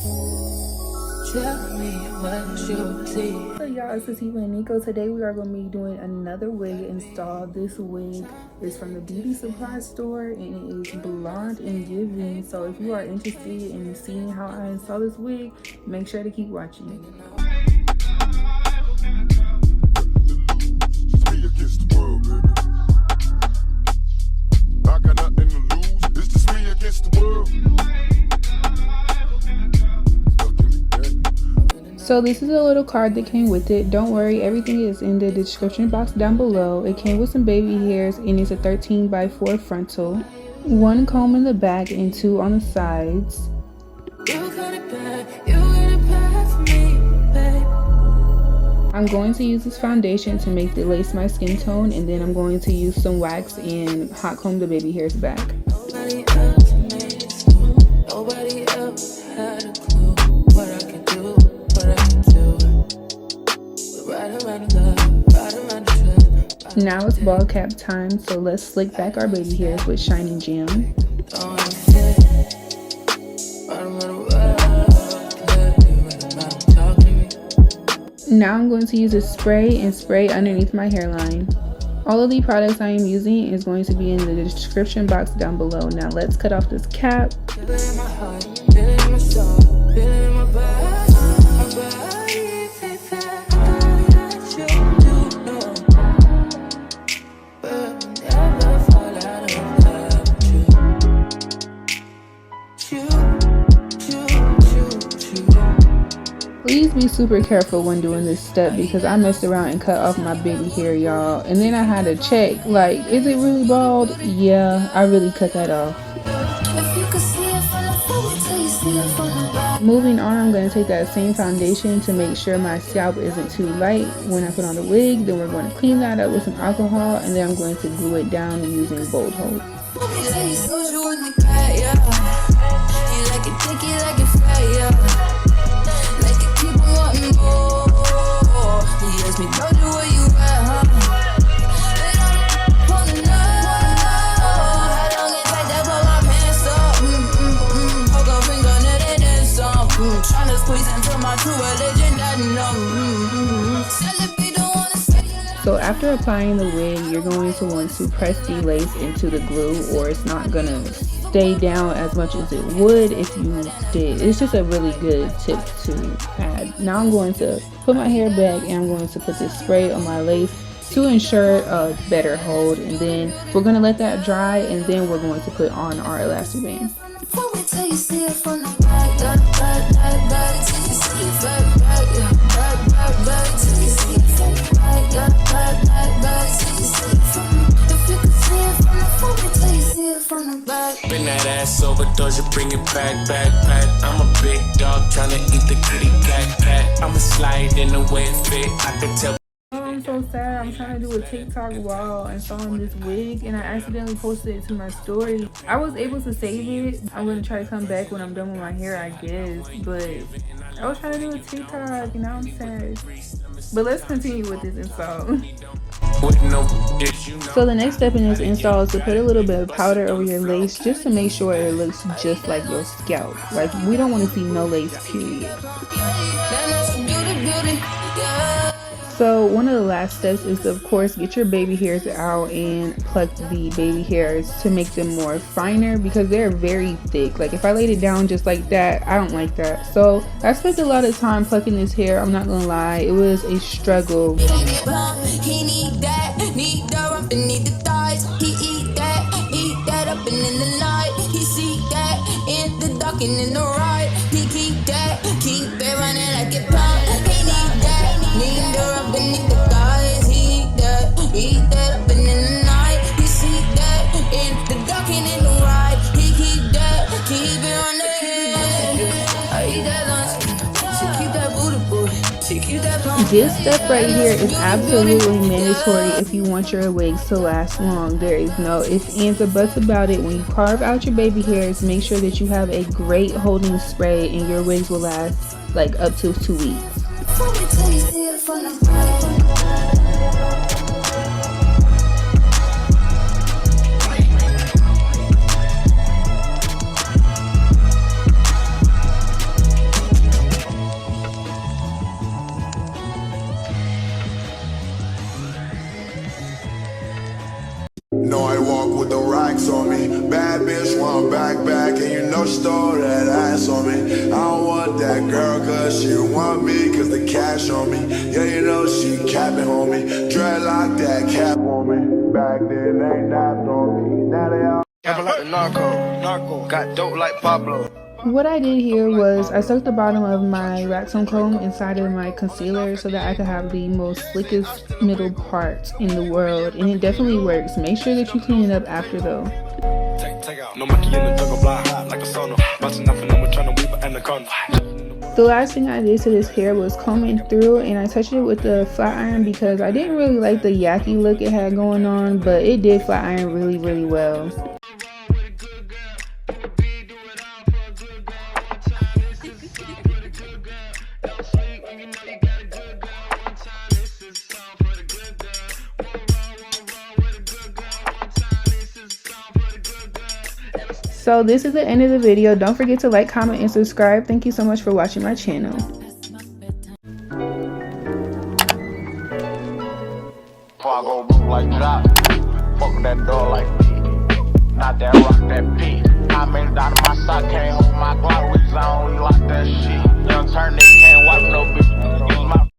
Tell me what you see. So y'all, it's Sativa and Nico. Today we are going to be doing another wig install. This wig is from the beauty supply store and it is blonde and giving. So if you are interested in seeing how I install this wig, make sure to keep watching. So this is a little card that came with it. Don't worry, everything is in the description box down below. It came with some baby hairs and it's a 13x4 frontal, 1 comb in the back and 2 on the sides. I'm going to use this foundation to make the lace my skin tone, and then I'm going to use some wax and hot comb the baby hairs back. Nobody else had a clue what I could do. Now it's ball cap time, so let's slick back our baby hairs with Shiny Jam. Now I'm going to use a spray and spray underneath my hairline. All of the products I am using is going to be in the description box down below. Now let's cut off this cap. Please be super careful when doing this step because I messed around and cut off my baby hair, y'all. And then I had to check, like, is it really bald? Yeah, I really cut that off. Moving on, I'm going to take that same foundation to make sure my scalp isn't too light when I put on the wig. Then we're going to clean that up with some alcohol, and then I'm going to glue it down using Bold Hold. So after applying the wig, you're going to want to press the lace into the glue, or it's not going to stay down as much as it would if you did. It's just a really good tip to add. Now I'm going to put my hair back and I'm going to put this spray on my lace to ensure a better hold, and then we're going to let that dry, and then we're going to put on our elastic band. Bring that ass over, doors, you bring it back. I'm a big dog trying to eat the kitty cat. I'ma slide in the way it fit. I can tell. I'm so sad. I'm trying to do a TikTok while installing this wig and I accidentally posted it to my story. I was able to save it. I'm going to try to come back when I'm done with my hair, I guess. But I was trying to do a TikTok and now I'm sad. But let's continue with this install. So the next step in this install is to put a little bit of powder over your lace just to make sure it looks just like your scalp. Like, we don't want to see no lace, period. So one of the last steps is to, of course, get your baby hairs out and pluck the baby hairs to make them more finer because they're very thick. Like, if I laid it down just like that, I don't like that. So I spent a lot of time plucking this hair. I'm not gonna lie, it was a struggle. This step right here is absolutely mandatory if you want your wigs to last long. There is no ifs, ands, or buts about it. When you carve out your baby hairs, make sure that you have a great holding spray and your wigs will last like up to 2 weeks. girl stole that ass on me. I don't want that girl cause she want me, cause the cash on me. Yeah, you know she capping on me. Dreadlock that cap on me. Back then they napped on me. Now they all capping like the narco. Got dope like Pablo. What I did here was I stuck the bottom of my waxing comb inside of my concealer so that I could have the most slickest middle part in the world, and it definitely works. Make sure that you clean it up after though. The last thing I did to this hair was combing through, and I touched it with the flat iron because I didn't really like the yucky look it had going on, but it did flat iron really well. So this is the end of the video. Don't forget to like, comment, and subscribe. Thank you so much for watching my channel. Before I go like that, fuck that door like